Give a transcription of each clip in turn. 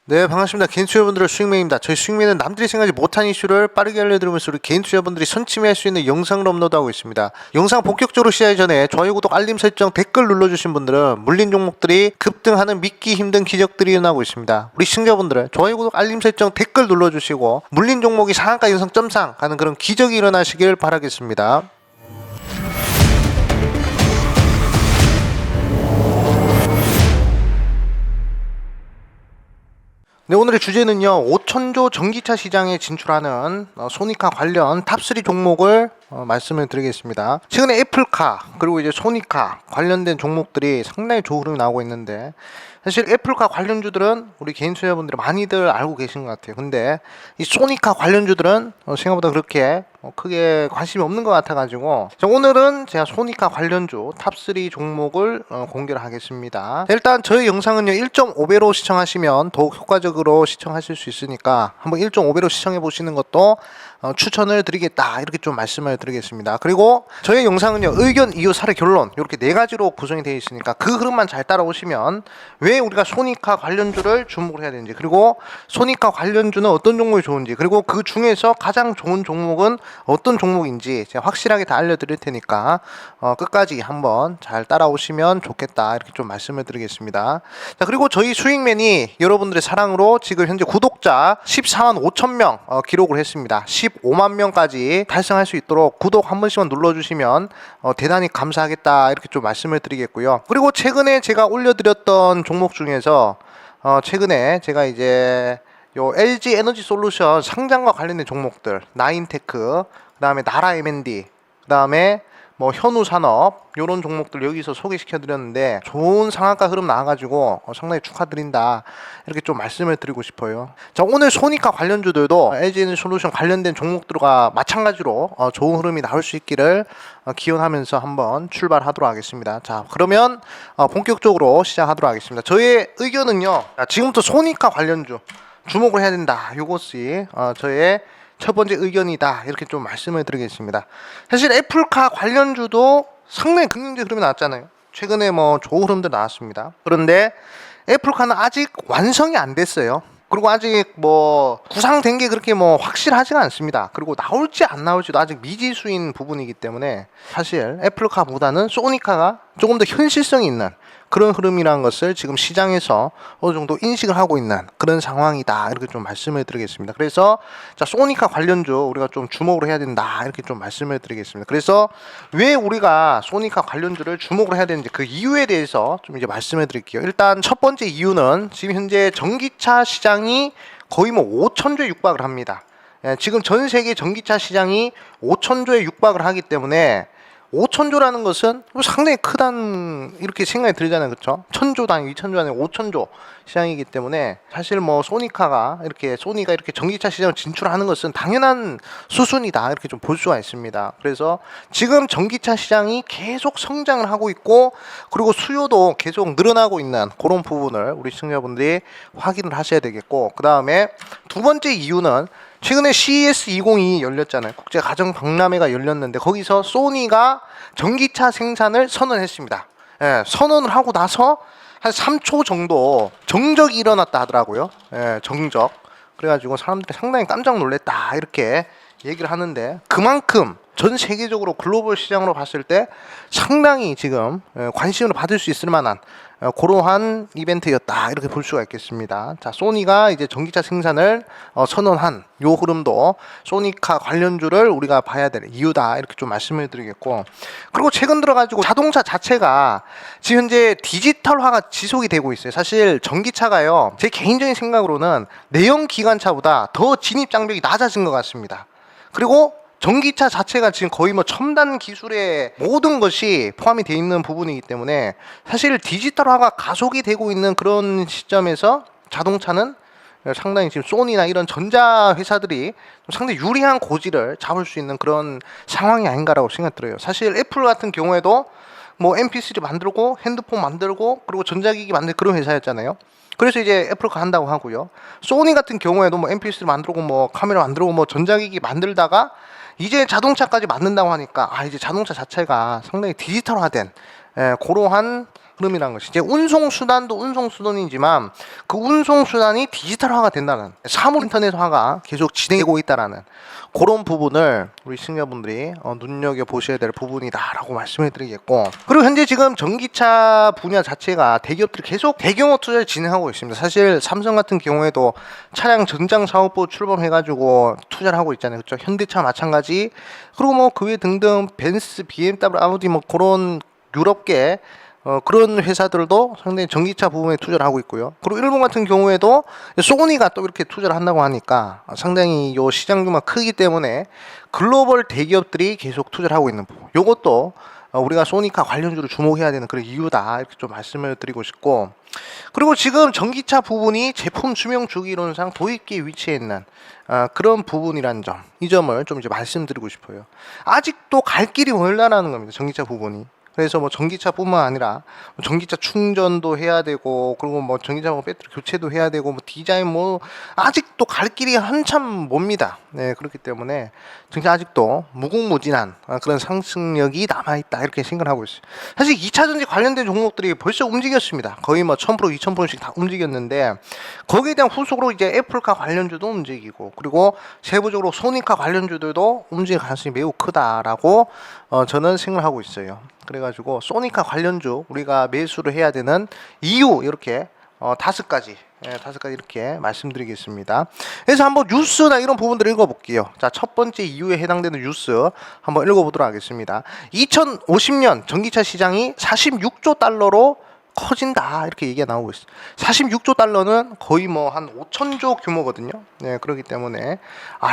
네, 반갑습니다. 개인 투자분들의 수익맨입니다. 저희 수익맨은 남들이 생각하지 못한 이슈를 빠르게 알려드리면서 우리 개인 투자분들이 선침해할 수 있는 영상을 업로드하고 있습니다. 영상 본격적으로 시작하기 전에 좋아요, 구독, 알림 설정, 댓글 눌러주신 분들은 물린 종목들이 급등하는 믿기 힘든 기적들이 일어나고 있습니다. 우리 시청자분들은 좋아요, 구독, 알림 설정, 댓글 눌러주시고 물린 종목이 상한가 연성 점상 가는 그런 기적이 일어나시길 바라겠습니다. 네, 오늘의 주제는요, 5천조 전기차 시장에 진출하는 소니카 관련 탑3 종목을 말씀을 드리겠습니다. 최근에 애플카 그리고 이제 소니카 관련된 종목들이 상당히 좋은 흐름이 나오고 있는데, 사실 애플카 관련주들은 우리 개인 투자자분들이 많이들 알고 계신 것 같아요. 근데 이 소니카 관련주들은 생각보다 그렇게 크게 관심이 없는 것 같아가지고, 오늘은 제가 소니카 관련주 탑3 종목을 공개를 하겠습니다. 일단 저희 영상은요 1.5배로 시청하시면 더욱 효과적으로 시청하실 수 있으니까 한번 1.5배로 시청해 보시는 것도 추천을 드리겠다, 이렇게 좀 말씀을 드리겠습니다. 그리고 저희 영상은요 의견, 이유, 사례, 결론 이렇게 4가지로 구성이 되어 있으니까 그 흐름만 잘 따라오시면 왜 우리가 소니카 관련주를 주목을 해야 되는지, 그리고 소니카 관련주는 어떤 종목이 좋은지, 그리고 그 중에서 가장 좋은 종목은 어떤 종목인지 제가 확실하게 다 알려드릴 테니까 끝까지 한번 잘 따라오시면 좋겠다, 이렇게 좀 말씀을 드리겠습니다. 자, 그리고 저희 수익맨이 여러분들의 사랑으로 지금 현재 구독자 14만 5천 명 기록을 했습니다. 15만 명까지 달성할 수 있도록 구독 한 번씩만 눌러주시면 대단히 감사하겠다, 이렇게 좀 말씀을 드리겠고요. 그리고 최근에 제가 올려드렸던 종목 중에서 최근에 제가 이제 요 LG 에너지 솔루션 상장과 관련된 종목들, 나인테크, 그 다음에 나라 M&D, 그 다음에 뭐 현우산업, 요런 종목들 여기서 소개시켜 드렸는데 좋은 상한가 흐름 나와가지고 상당히 축하드린다, 이렇게 좀 말씀을 드리고 싶어요. 자, 오늘 소니카 관련주들도 LG 에너지 솔루션 관련된 종목들과 마찬가지로 좋은 흐름이 나올 수 있기를 기원하면서 한번 출발하도록 하겠습니다. 자, 그러면 본격적으로 시작하도록 하겠습니다. 저의 의견은요, 지금부터 소니카 관련주 주목을 해야 된다, 요것이 저의 첫 번째 의견이다, 이렇게 좀 말씀을 드리겠습니다. 사실 애플카 관련주도 상당히 긍정적 흐름이 나왔잖아요. 최근에 뭐 좋은 흐름도 나왔습니다. 그런데 애플카는 아직 완성이 안 됐어요. 그리고 아직 뭐 구상된 게 그렇게 뭐 확실하지가 않습니다. 그리고 나올지 안 나올지도 아직 미지수인 부분이기 때문에 사실 애플카보다는 소니카가 조금 더 현실성이 있는 그런 흐름이라는 것을 지금 시장에서 어느 정도 인식을 하고 있는 그런 상황이다, 이렇게 좀 말씀을 드리겠습니다. 그래서 자, 소니카 관련주 우리가 좀 주목을 해야 된다, 이렇게 좀 말씀을 드리겠습니다. 그래서 왜 우리가 소니카 관련주를 주목을 해야 되는지 그 이유에 대해서 좀 이제 말씀을 드릴게요. 일단 첫 번째 이유는 지금 현재 전기차 시장이 거의 뭐 5천조에 육박을 합니다. 지금 전 세계 전기차 시장이 5천조에 육박을 하기 때문에 5천조라는 것은 상당히 크다는 이렇게 생각이 들잖아요, 그렇죠? 1,000조 단위, 2,000조 단위, 5천조 시장이기 때문에 사실 뭐 소니가 이렇게 전기차 시장을 진출하는 것은 당연한 수순이다, 이렇게 좀 볼 수가 있습니다. 그래서 지금 전기차 시장이 계속 성장을 하고 있고, 그리고 수요도 계속 늘어나고 있는 그런 부분을 우리 시청자분들이 확인을 하셔야 되겠고, 그 다음에 두 번째 이유는 최근에 CES 2022 열렸잖아요. 국제 가정 박람회가 열렸는데 거기서 소니가 전기차 생산을 선언했습니다. 선언을 하고 나서 한 3초 정도 정적이 일어났다 하더라고요. 정적. 그래가지고 사람들이 상당히 깜짝 놀랐다, 이렇게 얘기를 하는데, 그만큼 전 세계적으로 글로벌 시장으로 봤을 때 상당히 지금 관심을 받을 수 있을 만한 그러한 이벤트였다, 이렇게 볼 수가 있겠습니다. 자, 소니가 이제 전기차 생산을 선언한 요 흐름도 소니카 관련주를 우리가 봐야 될 이유다, 이렇게 좀 말씀을 드리겠고, 그리고 최근 들어가지고 자동차 자체가 지금 현재 디지털화가 지속이 되고 있어요. 사실 전기차가요, 제 개인적인 생각으로는 내연 기관차보다 더 진입 장벽이 낮아진 것 같습니다. 그리고 전기차 자체가 지금 거의 뭐 첨단 기술의 모든 것이 포함이 되어 있는 부분이기 때문에 사실 디지털화가 가속이 되고 있는 그런 시점에서 자동차는 상당히 지금 소니나 이런 전자 회사들이 상당히 유리한 고지를 잡을 수 있는 그런 상황이 아닌가라고 생각 들어요. 사실 애플 같은 경우에도 뭐 MP3 만들고 핸드폰 만들고 그리고 전자기기 만들 그런 회사였잖아요. 그래서 이제 애플가 한다고 하고요. 소니 같은 경우에도 뭐 MP3 만들고 뭐 카메라 만들고 뭐 전자기기 만들다가 이제 자동차까지 만든다고 하니까 이제 자동차 자체가 상당히 디지털화된 그러한 흐름이라는 것이, 이제 운송 수단도 운송 수단이지만 그 운송 수단이 디지털화가 된다는, 사물 인터넷화가 계속 진행되고 있다라는 그런 부분을 우리 시청자분들이 눈여겨 보셔야 될 부분이다라고 말씀을 드리겠고, 그리고 현재 지금 전기차 분야 자체가 대기업들이 계속 대규모 투자를 진행하고 있습니다. 사실 삼성 같은 경우에도 차량 전장 사업부 출범해가지고 투자를 하고 있잖아요, 그렇죠? 현대차 마찬가지, 그리고 뭐 그 외 등등 벤츠, BMW, 아우디 뭐 그런 유럽계 그런 회사들도 상당히 전기차 부분에 투자를 하고 있고요. 그리고 일본 같은 경우에도 소니가 또 이렇게 투자를 한다고 하니까 상당히 요 시장 규모가 크기 때문에 글로벌 대기업들이 계속 투자를 하고 있는 부분, 요것도 우리가 소니카 관련주를 주목해야 되는 그런 이유다, 이렇게 좀 말씀을 드리고 싶고, 그리고 지금 전기차 부분이 제품 수명 주기론상 도입기에 위치해 있는 그런 부분이란 점, 이 점을 좀 이제 말씀드리고 싶어요. 아직도 갈 길이 멀다라는 겁니다, 전기차 부분이. 그래서 뭐 전기차뿐만 아니라 전기차 충전도 해야 되고, 그리고 뭐 전기차 배터리 교체도 해야 되고, 뭐 디자인 뭐 아직도 갈 길이 한참 멉니다. 네, 그렇기 때문에 진짜 아직도 무궁무진한 그런 상승력이 남아있다, 이렇게 생각을 하고 있어요. 사실 2차 전지 관련된 종목들이 벌써 움직였습니다. 거의 뭐 1000%, 2000%씩 다 움직였는데, 거기에 대한 후속으로 이제 애플카 관련주도 움직이고, 그리고 세부적으로 소니카 관련주들도 움직일 가능성이 매우 크다라고 저는 생각을 하고 있어요. 그래가지고 소니카 관련주 우리가 매수를 해야 되는 이유, 이렇게 5가지 이렇게 말씀드리겠습니다. 그래서 한번 뉴스나 이런 부분들을 읽어볼게요. 자, 첫 번째 이유에 해당되는 뉴스 한번 읽어보도록 하겠습니다. 2050년 전기차 시장이 46조 달러로 커진다, 이렇게 얘기가 나오고 있어요. 46조 달러는 거의 뭐 한 5천조 규모거든요. 네, 그렇기 때문에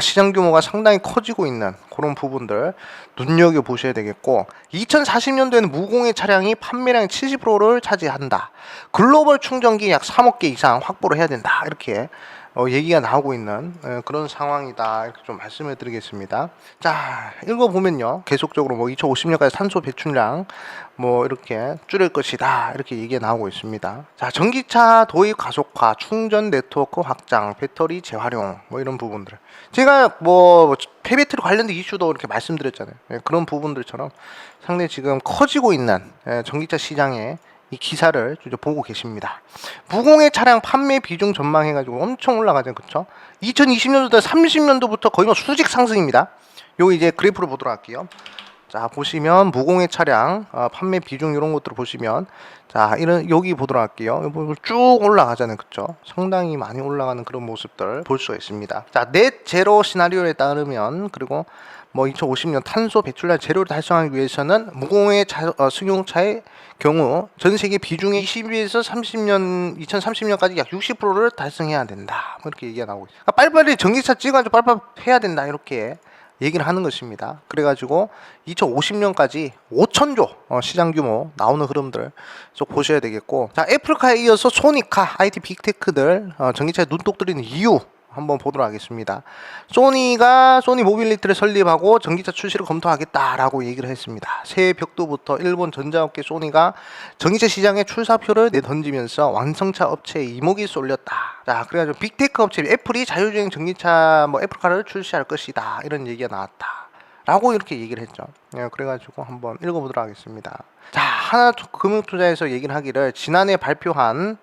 시장 규모가 상당히 커지고 있는 그런 부분들 눈여겨 보셔야 되겠고, 2040년도에는 무공해 차량이 판매량의 70%를 차지한다. 글로벌 충전기 약 3억 개 이상 확보를 해야 된다, 이렇게 얘기가 나오고 있는 그런 상황이다, 이렇게 좀 말씀을 드리겠습니다. 자, 읽어보면요, 계속적으로 뭐 2050년까지 탄소 배출량 뭐 이렇게 줄일 것이다, 이렇게 얘기가 나오고 있습니다. 자, 전기차 도입 가속화, 충전 네트워크 확장, 배터리 재활용, 뭐 이런 부분들, 제가 뭐 폐배터리 관련된 이슈도 이렇게 말씀드렸잖아요. 그런 부분들처럼 상당히 지금 커지고 있는 전기차 시장에 이 기사를 보고 계십니다. 무공해 차량 판매 비중 전망해가지고 엄청 올라가죠, 그렇죠? 2020년도부터 30년도부터 거의 뭐 수직 상승입니다. 요 이제 그래프를 보도록 할게요. 자, 보시면 무공해 차량 판매 비중 이런 것들을 보시면, 자, 이런 여기 보도록 할게요. 쭉 올라가잖아요, 그렇죠? 상당히 많이 올라가는 그런 모습들 볼 수가 있습니다. 자, 넷 제로 시나리오에 따르면, 그리고 뭐 2050년 탄소 배출량 제로를 달성하기 위해서는 무공해 승용차의 경우 전 세계 비중의 20에서 30년 2030년까지 약 60%를 달성해야 된다, 뭐 이렇게 얘기가 나오고 있어요. 그러니까 빨리빨리 전기차 찍어가지고 빨리빨리 해야 된다, 이렇게 얘기를 하는 것입니다. 그래가지고 2050년까지 5천조 시장 규모 나오는 흐름들 쭉 보셔야 되겠고, 자, 애플카에 이어서 소니카, IT 빅테크들 전기차에 눈독 들이는 이유 한번 보도록 하겠습니다. 소니가 소니 모빌리티를 설립하고 전기차 출시를 검토하겠다라고 얘기를 했습니다. 새해 벽두부터 일본 전자업계 소니가 전기차 시장에 출사표를 내던지면서 완성차 업체에 이목이 쏠렸다. 자, 그래가지고 빅테크 업체 애플이 자율주행 전기차 뭐 애플카를 출시할 것이다, 이런 얘기가 나왔다, 라고 이렇게 얘기를 했죠. 그래가지고 한번 읽어보도록 하겠습니다. 자, 하나금융투자에서 얘기를 하기를, 지난해 발표한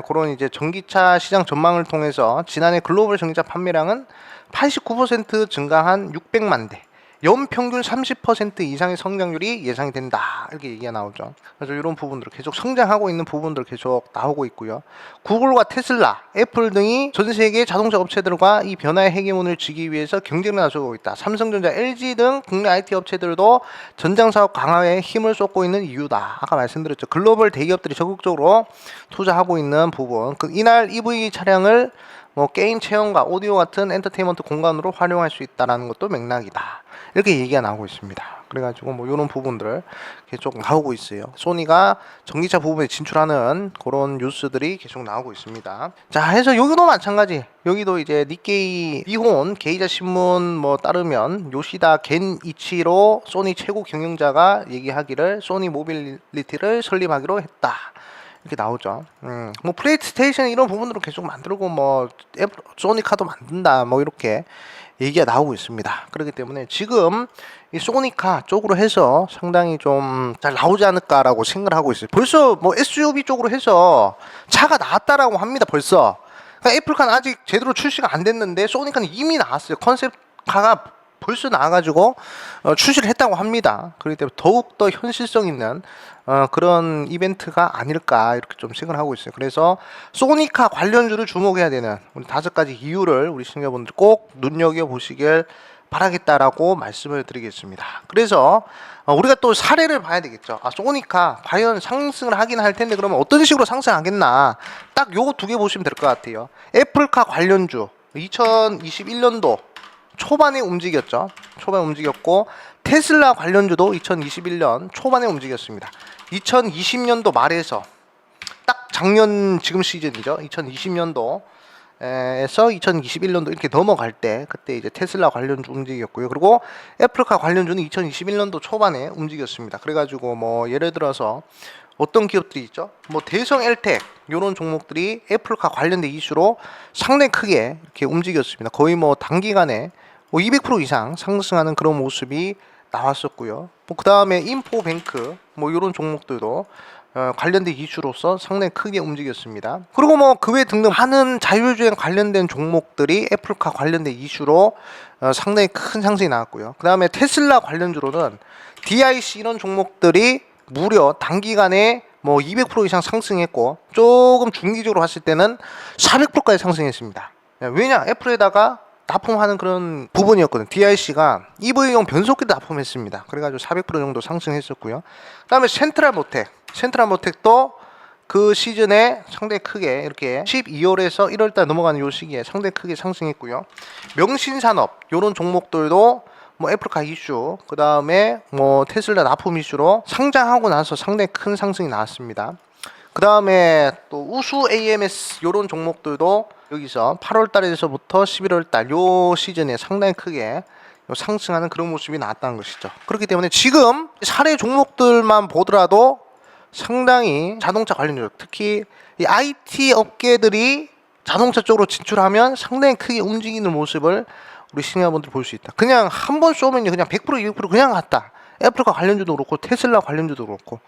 그런 이제 전기차 시장 전망을 통해서 지난해 글로벌 전기차 판매량은 89% 증가한 600만 대, 연평균 30% 이상의 성장률이 예상이 된다, 이렇게 얘기가 나오죠. 그래서 이런 부분들 계속 성장하고 있는 부분들 계속 나오고 있고요. 구글과 테슬라, 애플 등이 전 세계 자동차 업체들과 이 변화의 헤게몬을 쥐기 위해서 경쟁을 나서고 있다. 삼성전자, LG 등 국내 IT 업체들도 전장 사업 강화에 힘을 쏟고 있는 이유다. 아까 말씀드렸죠. 글로벌 대기업들이 적극적으로 투자하고 있는 부분. 이날 EV 차량을 뭐 게임 체험과 오디오 같은 엔터테인먼트 공간으로 활용할 수 있다는 것도 맥락이다, 이렇게 얘기가 나오고 있습니다. 그래가지고 뭐 이런 부분들 계속 나오고 있어요. 소니가 전기차 부분에 진출하는 그런 뉴스들이 계속 나오고 있습니다. 자, 해서 여기도 마찬가지. 여기도 이제 니케이 니혼 게이자 신문 뭐 따르면 요시다 겐이치로 소니 최고 경영자가 얘기하기를 소니 모빌리티를 설립하기로 했다, 이렇게 나오죠. 뭐 플레이스테이션 이런 부분으로 계속 만들고, 뭐 소니카도 만든다, 뭐 이렇게 얘기가 나오고 있습니다. 그렇기 때문에 지금 이 소니카 쪽으로 해서 상당히 좀 잘 나오지 않을까라고 생각을 하고 있어요. 벌써 뭐 SUV 쪽으로 해서 차가 나왔다라고 합니다. 벌써. 그러니까 애플카는 아직 제대로 출시가 안 됐는데 소니카는 이미 나왔어요. 컨셉카가 벌써 나와가지고 출시를 했다고 합니다. 그렇기 때문에 더욱더 현실성 있는 그런 이벤트가 아닐까 이렇게 좀 생각을 하고 있어요. 그래서 소니카 관련주를 주목해야 되는 우리 5가지 이유를 우리 시청자분들 꼭 눈여겨보시길 바라겠다라고 말씀을 드리겠습니다. 그래서 우리가 또 사례를 봐야 되겠죠. 소니카 과연 상승을 하긴 할 텐데 그러면 어떤 식으로 상승하겠나, 딱 요거 2개 보시면 될 것 같아요. 애플카 관련주 2021년도 초반에 움직였죠. 초반에 움직였고, 테슬라 관련주도 2021년 초반에 움직였습니다. 2020년도 말에서 딱 작년 지금 시즌이죠. 2020년도 에서 2021년도 이렇게 넘어갈 때 그때 이제 테슬라 관련주 움직였고요. 그리고 애플카 관련주는 2021년도 초반에 움직였습니다. 그래가지고 뭐 예를 들어서 어떤 기업들이 있죠? 뭐 대성 엘텍 이런 종목들이 애플카 관련된 이슈로 상당히 크게 이렇게 움직였습니다. 거의 뭐 단기간에 뭐 200% 이상 상승하는 그런 모습이 나왔었고요. 뭐 그 다음에 인포뱅크 뭐 이런 종목들도 관련된 이슈로서 상당히 크게 움직였습니다. 그리고 뭐 그 외 등등 많은 자율주행 관련된 종목들이 애플카 관련된 이슈로 상당히 큰 상승이 나왔고요. 그 다음에 테슬라 관련주로는 DIC 이런 종목들이 무려 단기간에 뭐 200% 이상 상승했고, 조금 중기적으로 봤을 때는 400%까지 상승했습니다. 왜냐? 애플에다가 납품하는 그런 부분이었거든요. DIC가 EV용 변속기도 납품했습니다. 그래가지고 400% 정도 상승했었고요. 그 다음에 센트럴모텍도 그 시즌에 상당히 크게 이렇게 12월에서 1월달 넘어가는 요 시기에 상당히 크게 상승했고요. 명신산업 요런 종목들도 뭐 애플카 이슈, 그 다음에 뭐 테슬라 납품 이슈로 상장하고 나서 상당히 큰 상승이 나왔습니다. 그 다음에 또 우수 AMS 요런 종목들도 여기서 8월 달에서부터 11월 달 요 시즌에 상당히 크게 상승하는 그런 모습이 나왔다는 것이죠. 그렇기 때문에 지금 사례 종목들만 보더라도 상당히 자동차 관련주, 특히 이 IT 업계들이 자동차 쪽으로 진출하면 상당히 크게 움직이는 모습을 우리 시청자분들 볼 수 있다. 그냥 한 번 쏘면 그냥 100% 200% 그냥 갔다. 애플카 관련주도 그렇고 테슬라 관련주도 그렇고.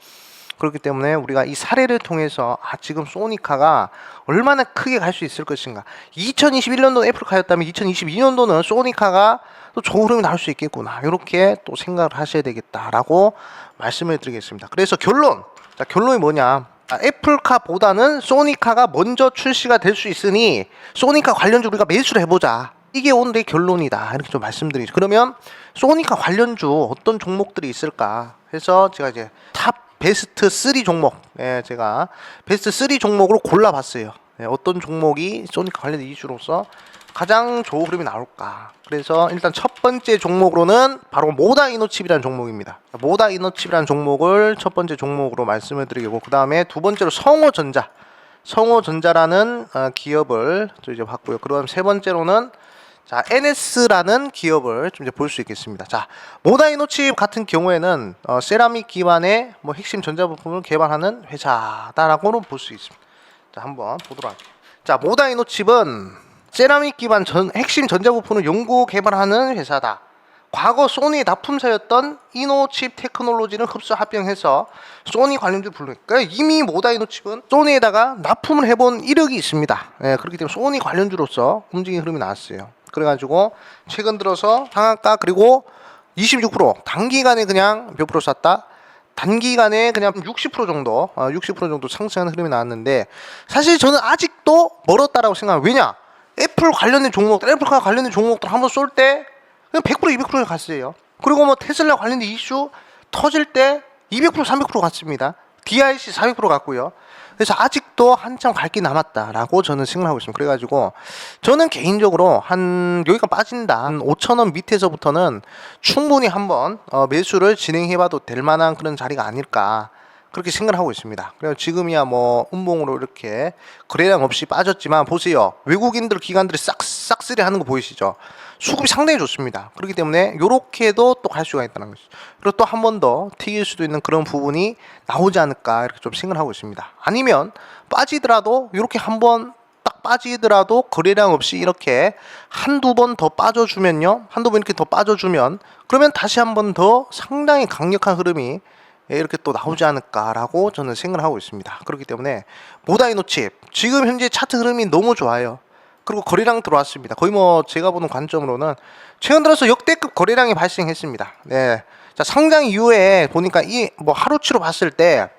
그렇기 때문에 우리가 이 사례를 통해서 지금 소니카가 얼마나 크게 갈 수 있을 것인가. 2021년도는 애플카였다면 2022년도는 소니카가 또 좋은 흐름이 나올 수 있겠구나. 이렇게 또 생각을 하셔야 되겠다라고 말씀을 드리겠습니다. 그래서 결론이 뭐냐. 애플카보다는 소니카가 먼저 출시가 될 수 있으니 소니카 관련주 우리가 매수를 해보자. 이게 오늘의 결론이다. 이렇게 좀 말씀드리죠. 그러면 소니카 관련주 어떤 종목들이 있을까 해서 제가 이제 탑 베스트 3 종목, 제가 베스트 3 종목으로 골라봤어요. 어떤 종목이 소니카 관련된 이슈로서 가장 좋은 흐름이 나올까. 그래서 일단 첫 번째 종목으로는 바로 모다이노칩이라는 종목입니다. 모다이노칩이라는 종목을 첫 번째 종목으로 말씀을 드리고, 그 다음에 두 번째로 성호전자라는 기업을 또 이제 봤고요. 그다음 세 번째로는 NS라는 기업을 좀 이제 볼 수 있겠습니다. 모다이노칩 같은 경우에는 세라믹 기반의 뭐 핵심 전자부품을 개발하는 회사다라고는 볼 수 있습니다. 한번 보도록 할게요. 모다이노칩은 세라믹 기반 핵심 전자부품을 연구 개발하는 회사다. 과거 소니 납품사였던 이노칩 테크놀로지를 흡수 합병해서 소니 관련주 그러니까 이미 모다이노칩은 소니에다가 납품을 해본 이력이 있습니다. 그렇기 때문에 소니 관련주로서 움직이는 흐름이 나왔어요. 그래가지고 최근 들어서 상한가 그리고 26% 단기간에 그냥 몇 프로 샀다. 단기간에 그냥 60% 정도 상승하는 흐름이 나왔는데, 사실 저는 아직도 멀었다라고 생각합니다. 왜냐? 애플카 관련된 종목들 한번 쏠 때 그냥 100% 200% 갔어요. 그리고 뭐 테슬라 관련된 이슈 터질 때 200% 300% 갔습니다. DIC 400% 갔고요. 그래서 아직도 한참 갈 게 남았다라고 저는 생각하고 있습니다. 그래가지고 저는 개인적으로 여기가 빠진다, 한 5,000원 밑에서부터는 충분히 한번 매수를 진행해봐도 될 만한 그런 자리가 아닐까, 그렇게 생각을 하고 있습니다. 그래서 지금이야 뭐 음봉으로 이렇게 거래량 없이 빠졌지만 보세요. 외국인들 기관들이 싹쓸이 하는 거 보이시죠? 수급이 상당히 좋습니다. 그렇기 때문에 요렇게도 또 갈 수가 있다는 거죠. 그리고 또 한 번 더 튀길 수도 있는 그런 부분이 나오지 않을까, 이렇게 좀 생각을 하고 있습니다. 아니면 빠지더라도 이렇게 한번 딱 빠지더라도 거래량 없이 이렇게 한두 번 더 빠져주면요, 한두 번 이렇게 더 빠져주면 그러면 다시 한 번 더 상당히 강력한 흐름이 이렇게 또 나오지 않을까라고 저는 생각을 하고 있습니다. 그렇기 때문에 모다이노칩 지금 현재 차트 흐름이 너무 좋아요. 그리고 거래량 들어왔습니다. 거의 뭐 제가 보는 관점으로는 최근 들어서 역대급 거래량이 발생했습니다. 네. 자, 상장 이후에 보니까 이 뭐 하루치로 봤을 때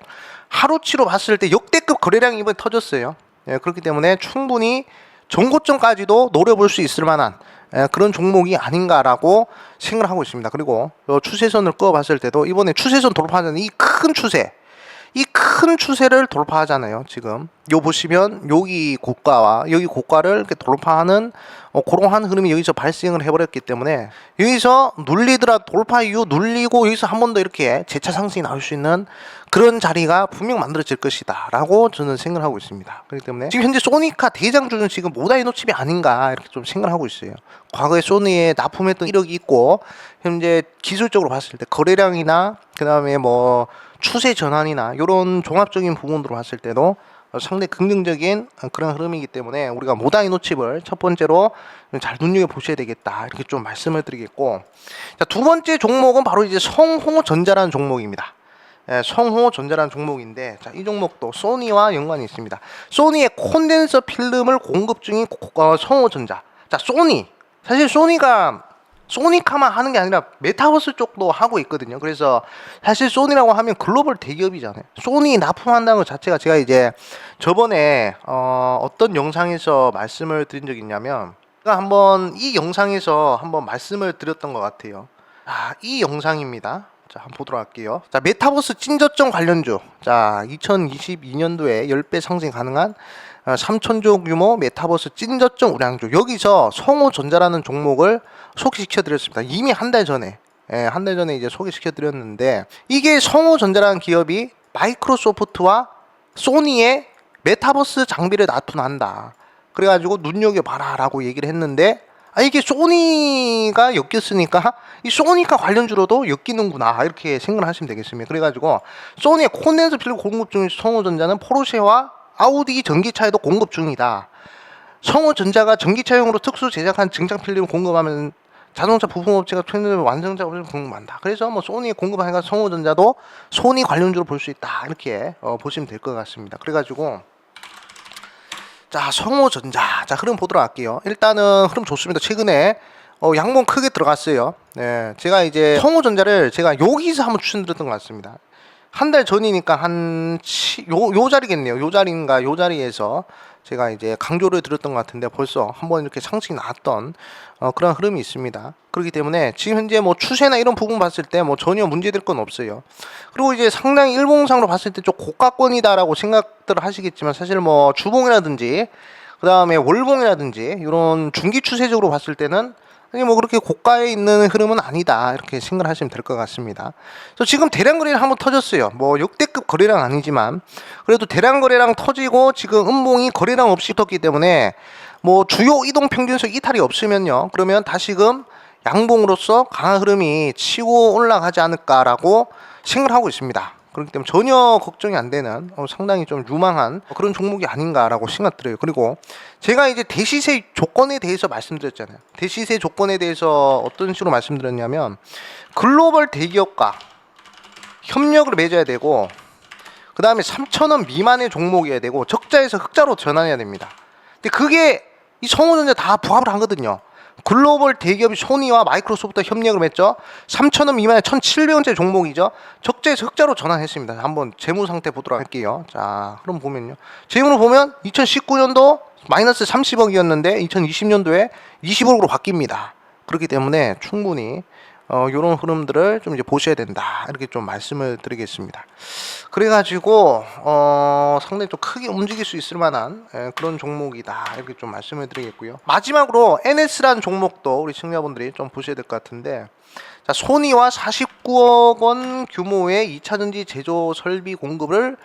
역대급 거래량이 이번에 터졌어요. 예, 그렇기 때문에 충분히 전고점까지도 노려볼 수 있을 만한 그런 종목이 아닌가라고 생각을 하고 있습니다. 그리고 추세선을 그어봤을 때도 이번에 추세선 돌파하는 이 큰 추세를 돌파하잖아요. 지금 요 보시면 여기 고가와 여기 고가를 이렇게 돌파하는 그러한 흐름이 여기서 발생을 해버렸기 때문에 여기서 눌리더라 돌파 이후 눌리고 여기서 한 번 더 이렇게 재차 상승이 나올 수 있는 그런 자리가 분명 만들어질 것이다 라고 저는 생각을 하고 있습니다. 그렇기 때문에 지금 현재 소니카 대장주는 지금 모다이노칩이 아닌가 이렇게 좀 생각을 하고 있어요. 과거에 소니에 납품했던 이력이 있고 현재 기술적으로 봤을 때 거래량이나 그 다음에 뭐 추세 전환이나 이런 종합적인 부분으로 봤을 때도 상당히 긍정적인 그런 흐름이기 때문에 우리가 모다이노칩을 첫 번째로 잘 눈여겨보셔야 되겠다 이렇게 좀 말씀을 드리겠고, 자, 두 번째 종목은 바로 이제 성호전자라는 종목입니다. 성호전자라는 종목인데, 자, 이 종목도 소니와 연관이 있습니다. 소니의 콘덴서 필름을 공급 중인 성호전자. 자, 사실 소니카만 하는 게 아니라 메타버스 쪽도 하고 있거든요. 그래서 사실 소니라고 하면 글로벌 대기업이잖아요. 소니 납품한다는 것 자체가 제가 이제 저번에 어떤 영상에서 말씀을 드린 적이 있냐면 제가 한번 이 영상에서 한번 말씀을 드렸던 것 같아요. 이 영상입니다. 자, 한번 보도록 할게요. 자, 메타버스 찐저점 관련주. 자, 2022년도에 10배 상승 가능한 3천조 규모 메타버스 찐저점 우량주. 여기서 성호전자라는 종목을 소개시켜 드렸습니다. 이미 한 달 전에 이제 소개시켜 드렸는데, 이게 성호전자라는 기업이 마이크로소프트와 소니의 메타버스 장비를 납품한다. 그래가지고 눈여겨봐라 라고 얘기를 했는데, 이게 소니가 엮였으니까 이 소니카 관련주로도 엮이는구나 이렇게 생각을 하시면 되겠습니다. 그래가지고 소니의 콘덴서 필름 공급 중인 성호전자는 포르쉐와 아우디 전기차에도 공급 중이다. 성호전자가 전기차용으로 특수 제작한 증장 필름을 공급하면 자동차 부품업체가 최근 완성차 업체를 공급한다. 그래서 뭐 소니에 공급하니까 성호전자도 소니 관련주로 볼 수 있다 이렇게 보시면 될 것 같습니다. 그래가지고 자, 성호전자, 자, 흐름 보도록 할게요. 일단은 흐름 좋습니다. 최근에 양봉 크게 들어갔어요. 네, 제가 이제 성호전자를 제가 여기서 한번 추천드렸던 것 같습니다. 한 달 전이니까 요 자리겠네요. 요 자리인가 요 자리에서 제가 이제 강조를 드렸던 것 같은데 벌써 한번 이렇게 상승이 나왔던 그런 흐름이 있습니다. 그렇기 때문에 지금 현재 뭐 추세나 이런 부분 봤을 때 뭐 전혀 문제될 건 없어요. 그리고 이제 상당히 일봉상으로 봤을 때 좀 고가권이다라고 생각들 하시겠지만 사실 뭐 주봉이라든지 그 다음에 월봉이라든지 이런 중기 추세적으로 봤을 때는 뭐 그렇게 고가에 있는 흐름은 아니다 이렇게 생각을 하시면 될 것 같습니다. 그래서 지금 대량 거래량 한번 터졌어요. 뭐 역대급 거래량 아니지만 그래도 대량 거래량 터지고 지금 음봉이 거래량 없이 떴기 때문에 뭐 주요 이동 평균선 이탈이 없으면요, 그러면 다시금 양봉으로서 강한 흐름이 치고 올라가지 않을까라고 생각을 하고 있습니다. 그렇기 때문에 전혀 걱정이 안 되는 상당히 좀 유망한 그런 종목이 아닌가라고 생각 들어요. 그리고 제가 이제 대시세 조건에 대해서 말씀드렸잖아요. 대시세 조건에 대해서 어떤 식으로 말씀드렸냐면 글로벌 대기업과 협력을 맺어야 되고 그 다음에 3,000원 미만의 종목이어야 되고 적자에서 흑자로 전환해야 됩니다. 근데 그게 이 성호전자 다 부합을 하거든요. 글로벌 대기업이 소니와 마이크로소프트 협력을 맺죠. 3,000원 미만의 1,700원짜리 종목이죠. 적자에서 흑자로 전환했습니다. 한번 재무 상태 보도록 할게요. 자, 그럼 보면요. 재무로 보면 2019년도 마이너스 30억이었는데 2020년도에 20억으로 바뀝니다. 그렇기 때문에 충분히 이런 흐름들을 좀 이제 보셔야 된다 이렇게 좀 말씀을 드리겠습니다. 그래가지고 상당히 좀 크게 움직일 수 있을 만한 그런 종목이다 이렇게 좀 말씀을 드리겠고요. 마지막으로 NS라는 종목도 우리 시청자분들이 좀 보셔야 될 것 같은데, 자, 소니와 49억 원 규모의 2차전지 제조 설비 공급을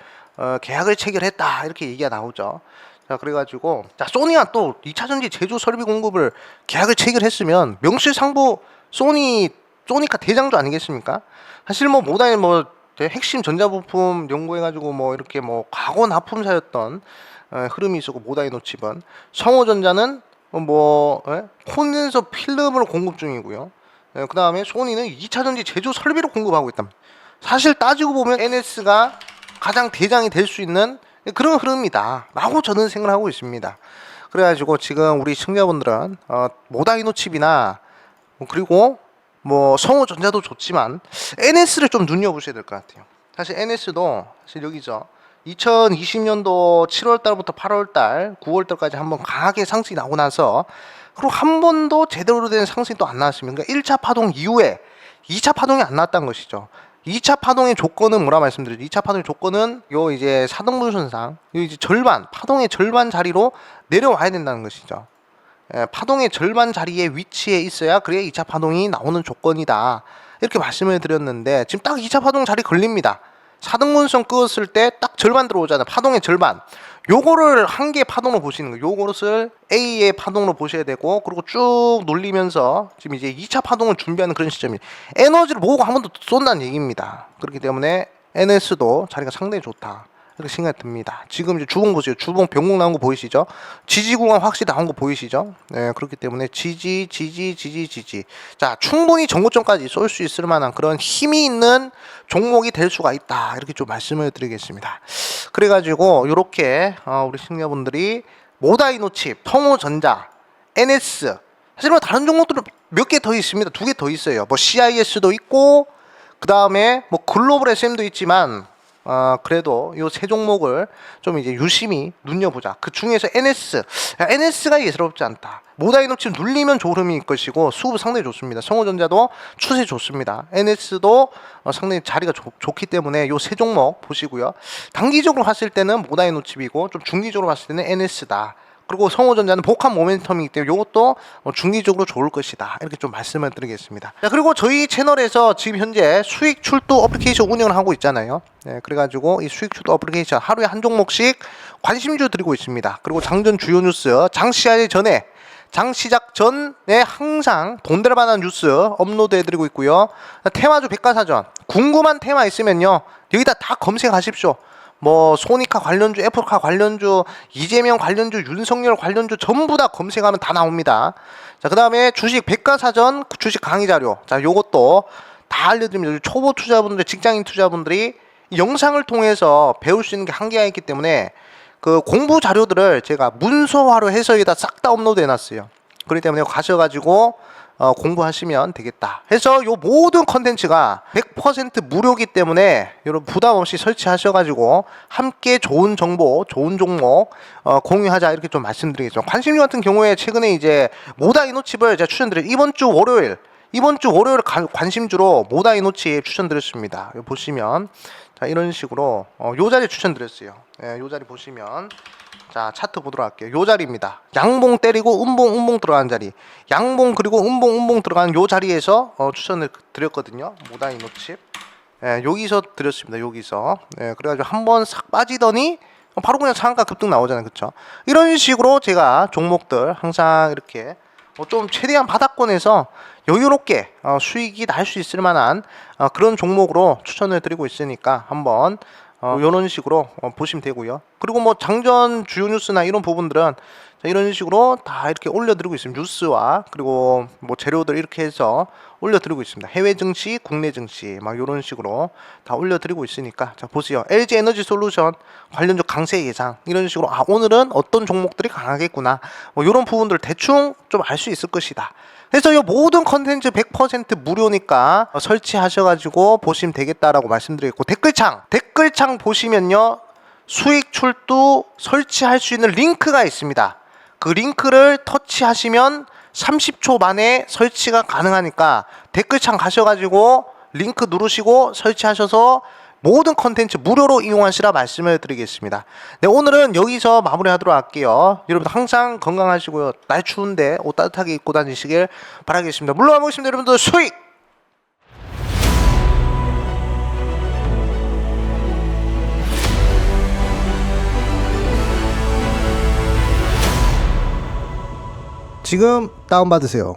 계약을 체결했다 이렇게 얘기가 나오죠. 자, 그래가지고 자, 소니가 또 2차전지 제조 설비 공급을 계약을 체결했으면 명실상부 소니카 대장주 아니겠습니까? 사실 뭐 모다인 뭐 핵심 전자부품 연구해가지고 뭐 이렇게 뭐 과거 납품사였던 흐름이 있었고 모다이노칩은 성호전자는 콘덴서 필름으로 공급 중이고요. 그 다음에 소니는 2차전지 제조 설비로 공급하고 있다. 사실 따지고 보면 NS가 가장 대장이 될 수 있는 그런 흐름이다 라고 저는 생각을 하고 있습니다. 그래가지고 지금 우리 시청자분들은 모다이노칩이나 그리고 뭐 성호전자도 좋지만 NS를 좀 눈여보셔야 될 것 같아요. 사실 NS도 사실 여기죠. 2020년도 7월달부터 8월달, 9월달까지 한번 강하게 상승이 나오고 나서 그리고 한 번도 제대로 된 상승이 또 안 나왔습니다. 그러니까 1차 파동 이후에 2차 파동이 안 나왔다는 것이죠. 2차 파동의 조건은 뭐라 말씀드리죠? 2차 파동의 조건은 요 이제 사등분선상 요 이제 절반, 파동의 절반 자리로 내려와야 된다는 것이죠. 파동의 절반 자리에 위치해 있어야 그래야 2차 파동이 나오는 조건이다. 이렇게 말씀을 드렸는데 지금 딱 2차 파동 자리 걸립니다. 사등분선 끄었을 때 딱 절반 들어오잖아요. 파동의 절반. 요거를 한 개의 파동으로 보시는 거예요. 요거를 A의 파동으로 보셔야 되고 그리고 쭉 놀리면서 지금 이제 2차 파동을 준비하는 그런 시점이에요. 에너지를 모으고 한 번 더 쏜다는 얘기입니다. 그렇기 때문에 NS도 자리가 상당히 좋다. 이렇게 생각이 듭니다. 지금 이제 주봉 보세요. 주봉 변곡 나온 거 보이시죠? 지지 구간 확실히 나온 거 보이시죠? 네, 그렇기 때문에 지지. 자, 충분히 정고점까지 쏠 수 있을 만한 그런 힘이 있는 종목이 될 수가 있다. 이렇게 좀 말씀을 드리겠습니다. 그래가지고 이렇게 우리 시청자분들이 모다이노칩, 성호전자, NS 사실 뭐 다른 종목들은 몇 개 더 있습니다. 2개 더 있어요. 뭐 CIS도 있고 그 다음에 뭐 글로벌 SM도 있지만 그래도 요 세 종목을 좀 이제 유심히 눈여보자. 그 중에서 NS가 예사롭지 않다. 모다이노칩 눌리면 좋은 흐름이 있을 것이고 수급 상당히 좋습니다. 성호전자도 추세 좋습니다. NS도 상당히 자리가 좋기 때문에 요 세 종목 보시고요. 단기적으로 봤을 때는 모다이노칩이고 좀 중기적으로 봤을 때는 NS다. 그리고 성호전자는 복합 모멘텀이기 때문에 이것도 중기적으로 좋을 것이다. 이렇게 좀 말씀을 드리겠습니다. 자, 그리고 저희 채널에서 지금 현재 수익 출도 어플리케이션 운영을 하고 있잖아요. 네, 그래가지고 이 수익 출도 어플리케이션 하루에 한 종목씩 관심주 드리고 있습니다. 그리고 장전 주요 뉴스, 장 시작 전에 항상 돈 될 만한 뉴스 업로드 해드리고 있고요. 테마주 백과사전 궁금한 테마 있으면요 여기다 다 검색하십시오. 뭐 소니카 관련주, 애플카 관련주, 이재명 관련주, 윤석열 관련주 전부 다 검색하면 다 나옵니다. 자, 그 다음에 주식 백과사전 주식 강의 자료, 자, 요것도 다 알려드립니다. 초보 투자분들, 직장인 투자분들이 영상을 통해서 배울 수 있는 게 한계가 있기 때문에 그 공부 자료들을 제가 문서화로 해서 여기다 싹 다 업로드 해놨어요. 그렇기 때문에 가셔가지고 공부하시면 되겠다 해서 요 모든 컨텐츠가 100% 무료이기 때문에 여러분 부담 없이 설치하셔가지고 함께 좋은 정보, 좋은 종목 공유하자 이렇게 좀 말씀드리겠죠. 관심주 같은 경우에 최근에 이제 모다이노칩을 제가 추천드려요. 이번 주 월요일 관심주로 모다이노칩 추천드렸습니다. 보시면 자, 이런 식으로 요 자리 추천드렸어요. 예, 요 자리 보시면 자, 차트 보도록 할게요. 요 자리입니다. 양봉 때리고 음봉 들어가는 자리. 양봉 그리고 음봉 들어가는 요 자리에서 추천을 드렸거든요. 모다이노칩. 예, 여기서 드렸습니다. 여기서. 예, 그래가지고 한번 싹 빠지더니 바로 그냥 상한가 급등 나오잖아요. 그쵸? 이런 식으로 제가 종목들 항상 이렇게 좀 최대한 바닥권에서 여유롭게 수익이 날 수 있을 만한 그런 종목으로 추천을 드리고 있으니까 한번 이런 식으로 보시면 되고요. 그리고 뭐 장전 주요 뉴스나 이런 부분들은 자, 이런 식으로 다 이렇게 올려드리고 있습니다. 뉴스와 그리고 뭐 재료들 이렇게 해서 올려드리고 있습니다. 해외 증시, 국내 증시 막 이런 식으로 다 올려드리고 있으니까 자 보세요. LG 에너지 솔루션 관련주 강세 예상 이런 식으로 오늘은 어떤 종목들이 강하겠구나 뭐 이런 부분들 대충 좀 알 수 있을 것이다. 그래서 이 모든 컨텐츠 100% 무료니까 설치하셔가지고 보시면 되겠다라고 말씀드리겠고 댓글창 보시면요 수익 출두 설치할 수 있는 링크가 있습니다. 그 링크를 터치하시면 30초 만에 설치가 가능하니까 댓글창 가셔가지고 링크 누르시고 설치하셔서 모든 컨텐츠 무료로 이용하시라 말씀을 드리겠습니다. 네, 오늘은 여기서 마무리하도록 할게요. 여러분 항상 건강하시고요. 날 추운데 옷 따뜻하게 입고 다니시길 바라겠습니다. 물러가 보겠습니다. 여러분들 수익! 지금 다운받으세요.